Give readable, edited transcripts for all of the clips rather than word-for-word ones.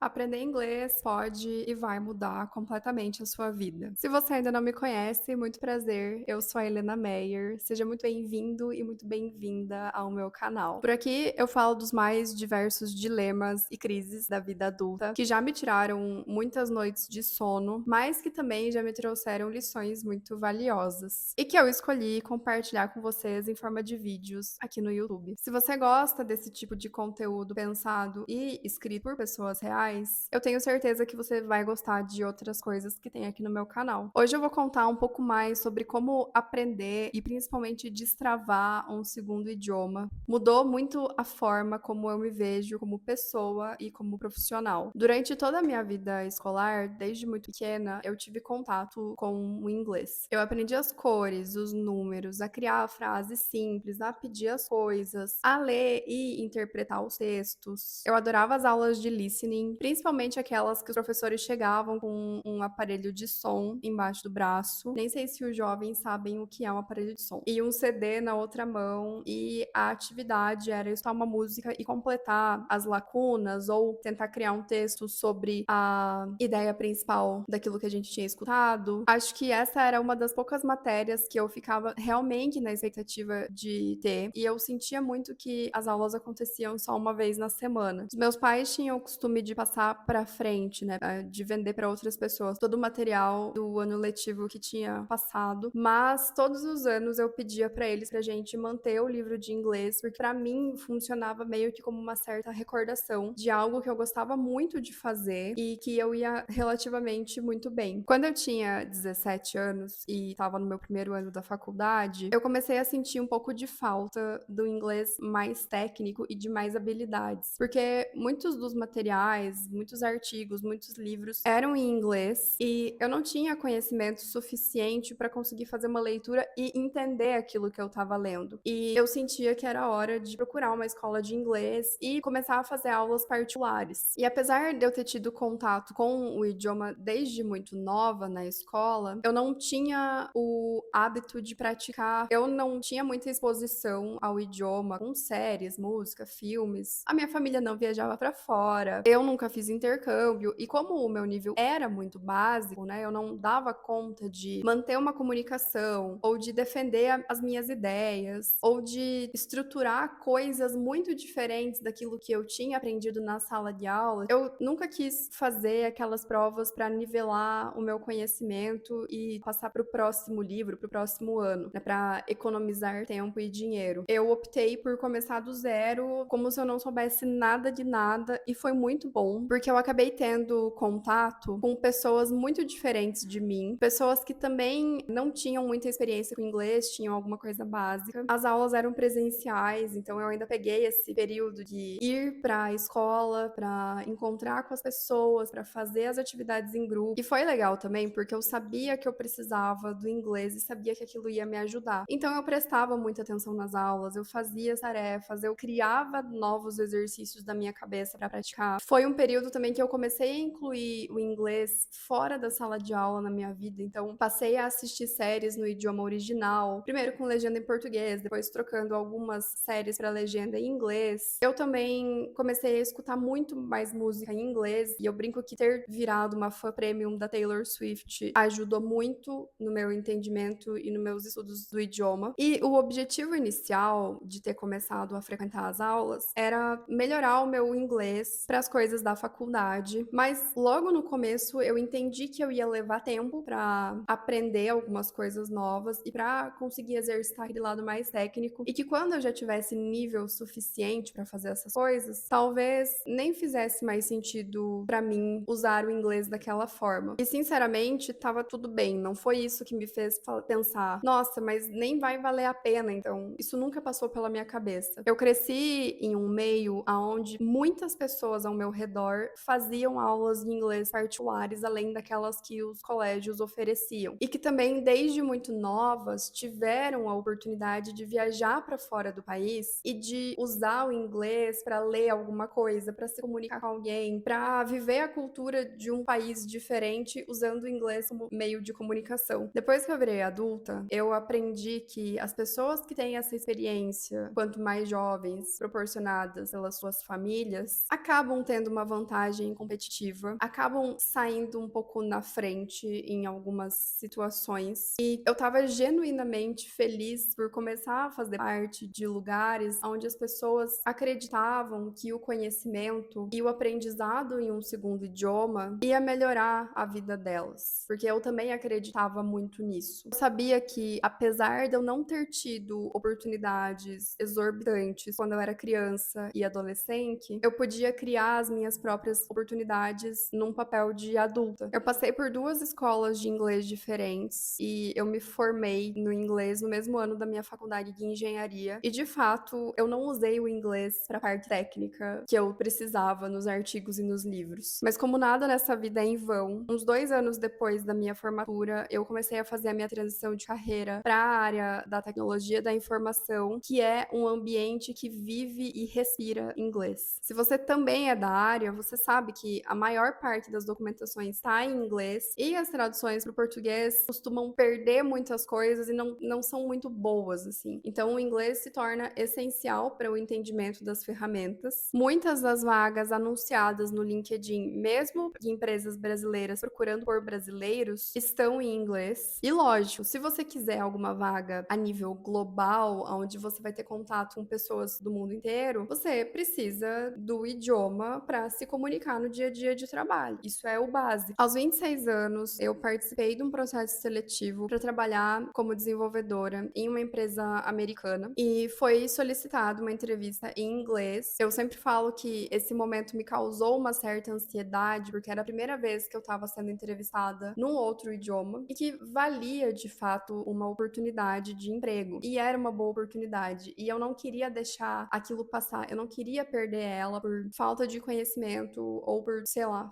Aprender inglês pode e vai mudar completamente a sua vida. Se você ainda não me conhece, muito prazer. Eu sou a Helena Meyer. Seja muito bem-vindo e muito bem-vinda ao meu canal. Por aqui eu falo dos mais diversos dilemas e crises da vida adulta que já me tiraram muitas noites de sono, mas que também já me trouxeram lições muito valiosas e que eu escolhi compartilhar com vocês em forma de vídeos aqui no YouTube. Se você gosta desse tipo de conteúdo pensado e escrito por pessoas reais, eu tenho certeza que você vai gostar de outras coisas que tem aqui no meu canal. Hoje eu vou contar um pouco mais sobre como aprender e principalmente destravar um segundo idioma. Mudou muito a forma como eu me vejo como pessoa e como profissional. Durante toda a minha vida escolar, desde muito pequena, eu tive contato com o inglês. Eu aprendi as cores, os números, a criar frases simples, a pedir as coisas, a ler e interpretar os textos. Eu adorava as aulas de listening, principalmente aquelas que os professores chegavam com um aparelho de som embaixo do braço. Nem sei se os jovens sabem o que é um aparelho de som. E um CD na outra mão, e a atividade era escutar uma música e completar as lacunas ou tentar criar um texto sobre a ideia principal daquilo que a gente tinha escutado. Acho que essa era uma das poucas matérias que eu ficava realmente na expectativa de ter, e eu sentia muito que as aulas aconteciam só uma vez na semana. Os meus pais tinham o costume de passar para frente, né, de vender para outras pessoas todo o material do ano letivo que tinha passado, mas todos os anos eu pedia para eles pra gente manter o livro de inglês, porque para mim funcionava meio que como uma certa recordação de algo que eu gostava muito de fazer e que eu ia relativamente muito bem. Quando eu tinha 17 anos e estava no meu primeiro ano da faculdade, eu comecei a sentir um pouco de falta do inglês mais técnico e de mais habilidades, porque muitos dos materiais, muitos artigos, muitos livros eram em inglês e eu não tinha conhecimento suficiente para conseguir fazer uma leitura e entender aquilo que eu estava lendo. E eu sentia que era hora de procurar uma escola de inglês e começar a fazer aulas particulares. E apesar de eu ter tido contato com o idioma desde muito nova na escola, eu não tinha o hábito de praticar, eu não tinha muita exposição ao idioma com séries, música, filmes. A minha família não viajava para fora, eu nunca fiz intercâmbio, e como o meu nível era muito básico, né, eu não dava conta de manter uma comunicação ou de defender as minhas ideias ou de estruturar coisas muito diferentes daquilo que eu tinha aprendido na sala de aula. Eu nunca quis fazer aquelas provas para nivelar o meu conhecimento e passar para o próximo livro, para o próximo ano, né, para economizar tempo e dinheiro. Eu optei por começar do zero, como se eu não soubesse nada de nada, e foi muito bom, porque eu acabei tendo contato com pessoas muito diferentes de mim, pessoas que também não tinham muita experiência com inglês, tinham alguma coisa básica. As aulas eram presenciais, então eu ainda peguei esse período de ir para a escola, para encontrar com as pessoas, para fazer as atividades em grupo. E foi legal também, porque eu sabia que eu precisava do inglês e sabia que aquilo ia me ajudar. Então eu prestava muita atenção nas aulas, eu fazia as tarefas, eu criava novos exercícios da minha cabeça para praticar. Foi um período também que eu comecei a incluir o inglês fora da sala de aula na minha vida, então passei a assistir séries no idioma original, primeiro com legenda em português, depois trocando algumas séries para legenda em inglês. Eu também comecei a escutar muito mais música em inglês, e eu brinco que ter virado uma fã premium da Taylor Swift ajudou muito no meu entendimento e nos meus estudos do idioma. E o objetivo inicial de ter começado a frequentar as aulas era melhorar o meu inglês para as coisas da faculdade, mas logo no começo eu entendi que eu ia levar tempo para aprender algumas coisas novas e para conseguir exercitar aquele lado mais técnico, e que quando eu já tivesse nível suficiente para fazer essas coisas, talvez nem fizesse mais sentido para mim usar o inglês daquela forma. E sinceramente, tava tudo bem, não foi isso que me fez pensar, nossa, mas nem vai valer a pena, então isso nunca passou pela minha cabeça. Eu cresci em um meio onde muitas pessoas ao meu redor faziam aulas de inglês particulares, além daquelas que os colégios ofereciam, e que também desde muito novas tiveram a oportunidade de viajar para fora do país e de usar o inglês para ler alguma coisa, para se comunicar com alguém, para viver a cultura de um país diferente usando o inglês como meio de comunicação. Depois que eu virei adulta, eu aprendi que as pessoas que têm essa experiência, quanto mais jovens, proporcionadas pelas suas famílias, acabam tendo uma vantagem competitiva, acabam saindo um pouco na frente em algumas situações. E eu estava genuinamente feliz por começar a fazer parte de lugares onde as pessoas acreditavam que o conhecimento e o aprendizado em um segundo idioma ia melhorar a vida delas, porque eu também acreditava muito nisso. Eu sabia que, apesar de eu não ter tido oportunidades exorbitantes quando eu era criança e adolescente, eu podia criar as minhas próprias oportunidades num papel de adulta. Eu passei por 2 escolas de inglês diferentes e eu me formei no inglês no mesmo ano da minha faculdade de engenharia. E de fato, eu não usei o inglês para a parte técnica que eu precisava nos artigos e nos livros. Mas como nada nessa vida é em vão, uns 2 anos depois da minha formatura, eu comecei a fazer a minha transição de carreira para a área da tecnologia da informação, que é um ambiente que vive e respira inglês. Se você também é da área, você sabe que a maior parte das documentações está em inglês e as traduções para o português costumam perder muitas coisas e não são muito boas, assim. Então, o inglês se torna essencial para o entendimento das ferramentas. Muitas das vagas anunciadas no LinkedIn, mesmo de empresas brasileiras procurando por brasileiros, estão em inglês. E lógico, se você quiser alguma vaga a nível global, onde você vai ter contato com pessoas do mundo inteiro, você precisa do idioma para se comunicar no dia a dia de trabalho. Isso é o básico. Aos 26 anos, eu participei de um processo seletivo para trabalhar como desenvolvedora em uma empresa americana e foi solicitado uma entrevista em inglês. Eu sempre falo que esse momento me causou uma certa ansiedade, porque era a primeira vez que eu estava sendo entrevistada num outro idioma e que valia de fato uma oportunidade de emprego. E era uma boa oportunidade. E eu não queria deixar aquilo passar, eu não queria perder ela por falta de conhecimento ou por, sei lá,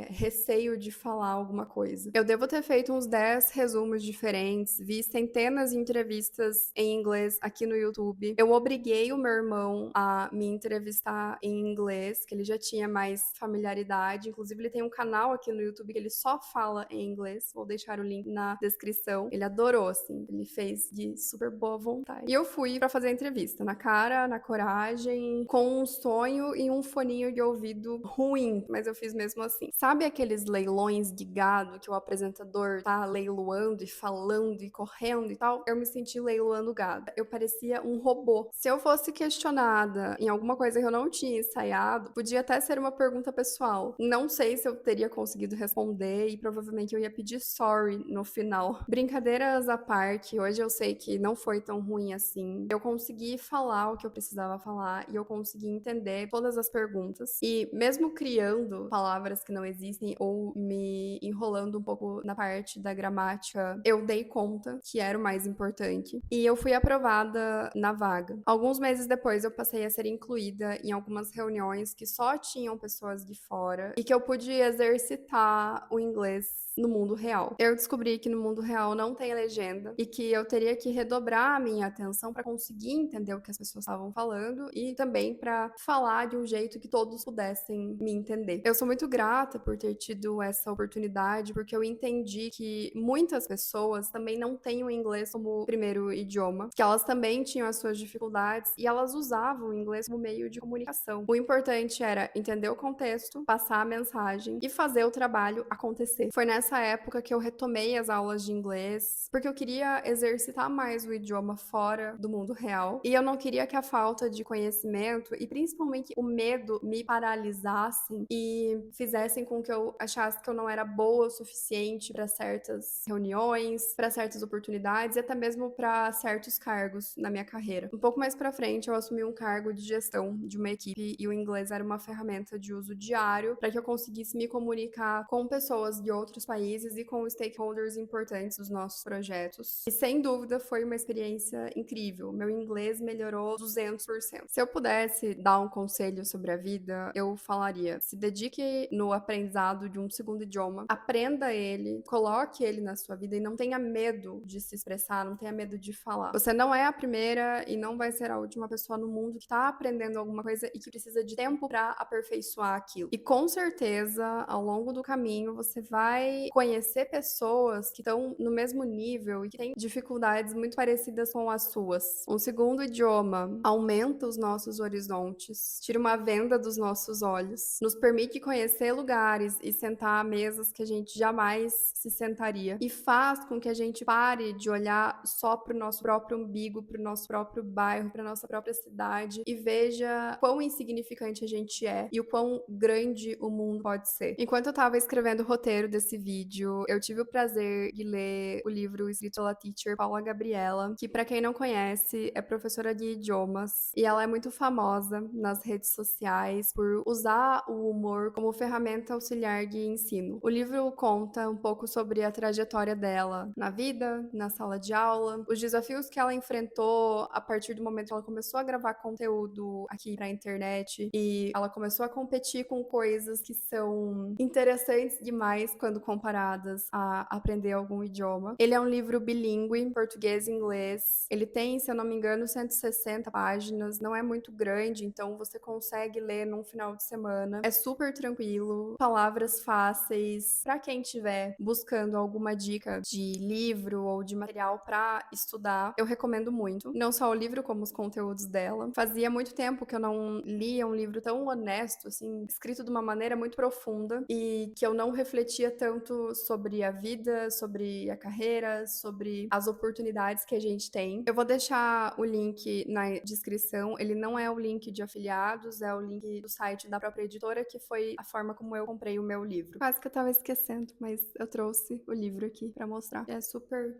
receio de falar alguma coisa. Eu devo ter feito uns 10 resumos diferentes, vi centenas de entrevistas em inglês aqui no YouTube. Eu obriguei o meu irmão a me entrevistar em inglês, que ele já tinha mais familiaridade. Inclusive, ele tem um canal aqui no YouTube que ele só fala em inglês. Vou deixar o link na descrição. Ele adorou, assim. Ele fez de super boa vontade. E eu fui pra fazer a entrevista, na cara, na coragem, com um sonho e um foninho de ouvido ruim, mas eu fiz mesmo assim. Sabe aqueles leilões de gado que o apresentador tá leiloando e falando e correndo e tal? Eu me senti leiloando gado. Eu parecia um robô. Se eu fosse questionada em alguma coisa que eu não tinha ensaiado, podia até ser uma pergunta pessoal. Não sei se eu teria conseguido responder e provavelmente eu ia pedir sorry no final. Brincadeiras à parte, hoje eu sei que não foi tão ruim assim. Eu consegui falar o que eu precisava falar e eu consegui entender todas as perguntas. E mesmo criando palavras que não existem ou me enrolando um pouco na parte da gramática, eu dei conta que era o mais importante. E eu fui aprovada na vaga. Alguns meses depois eu passei a ser incluída em algumas reuniões que só tinham pessoas de fora e que eu pude exercitar o inglês no mundo real. Eu descobri que no mundo real não tem legenda e que eu teria que redobrar a minha atenção para conseguir entender o que as pessoas estavam falando e também para falar de um jeito que todos pudessem me entender. Eu sou muito grata por ter tido essa oportunidade, porque eu entendi que muitas pessoas também não têm o inglês como primeiro idioma, que elas também tinham as suas dificuldades e elas usavam o inglês como meio de comunicação. O importante era entender o contexto, passar a mensagem e fazer o trabalho acontecer. Foi nessa época que eu retomei as aulas de inglês, porque eu queria exercitar mais o idioma fora do mundo real e eu não queria que a falta de conhecimento e principalmente o medo me paralisassem e fizessem com que eu achasse que eu não era boa o suficiente para certas reuniões, para certas oportunidades e até mesmo para certos cargos na minha carreira. Um pouco mais para frente, eu assumi um cargo de gestão de uma equipe e o inglês era uma ferramenta de uso diário para que eu conseguisse me comunicar com pessoas de outros países e com stakeholders importantes dos nossos projetos. E sem dúvida foi uma experiência incrível. Meu inglês melhorou 200%. Se eu pudesse dar um conselho sobre a vida, eu falaria: se dedique no aprendizado de um segundo idioma, aprenda ele, coloque ele na sua vida e não tenha medo de se expressar, não tenha medo de falar. Você não é a primeira e não vai ser a última pessoa no mundo que tá aprendendo alguma coisa e que precisa de tempo para aperfeiçoar aquilo. E com certeza, ao longo do caminho, você vai conhecer pessoas que estão no mesmo nível e que têm dificuldades muito parecidas com as suas. Um segundo idioma aumenta os nossos horizontes, tira uma venda dos nossos olhos olhos, nos permite conhecer lugares e sentar a mesas que a gente jamais se sentaria, e faz com que a gente pare de olhar só para o nosso próprio umbigo, para o nosso próprio bairro, para nossa própria cidade, e veja quão insignificante a gente é e o quão grande o mundo pode ser. Enquanto eu estava escrevendo o roteiro desse vídeo, eu tive o prazer de ler o livro escrito pela teacher Paula Gabriela, que, para quem não conhece, é professora de idiomas, e ela é muito famosa nas redes sociais por usar o humor como ferramenta auxiliar de ensino. O livro conta um pouco sobre a trajetória dela na vida, na sala de aula, os desafios que ela enfrentou a partir do momento que ela começou a gravar conteúdo aqui pra internet, e ela começou a competir com coisas que são interessantes demais quando comparadas a aprender algum idioma. Ele é um livro bilíngue, português e inglês. Ele tem, se eu não me engano, 160 páginas, não é muito grande, então você consegue ler num final de semana. É super tranquilo, palavras fáceis. Pra quem estiver buscando alguma dica de livro ou de material pra estudar, eu recomendo muito. Não só o livro, como os conteúdos dela. Fazia muito tempo que eu não lia um livro tão honesto, assim, escrito de uma maneira muito profunda, e que eu não refletia tanto sobre a vida, sobre a carreira, sobre as oportunidades que a gente tem. Eu vou deixar o link na descrição. Ele não é o link de afiliados, é o link do site da própria editora, que foi a forma como eu comprei o meu livro. Quase que eu tava esquecendo, mas eu trouxe o livro aqui pra mostrar. É super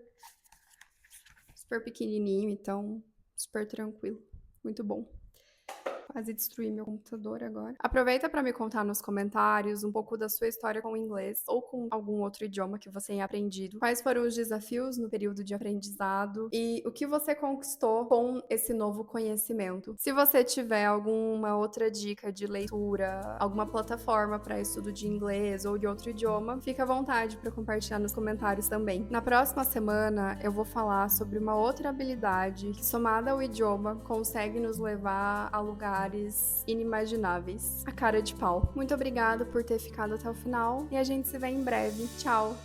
pequenininho, então super tranquilo. Muito bom. Quase destruí meu computador agora. Aproveita para me contar nos comentários um pouco da sua história com o inglês ou com algum outro idioma que você tenha aprendido. Quais foram os desafios no período de aprendizado e o que você conquistou com esse novo conhecimento. Se você tiver alguma outra dica de leitura, alguma plataforma para estudo de inglês ou de outro idioma, fica à vontade para compartilhar nos comentários também. Na próxima semana eu vou falar sobre uma outra habilidade que, somada ao idioma, consegue nos levar a lugares inimagináveis. A cara de pau. Muito obrigada por ter ficado até o final e a gente se vê em breve. Tchau!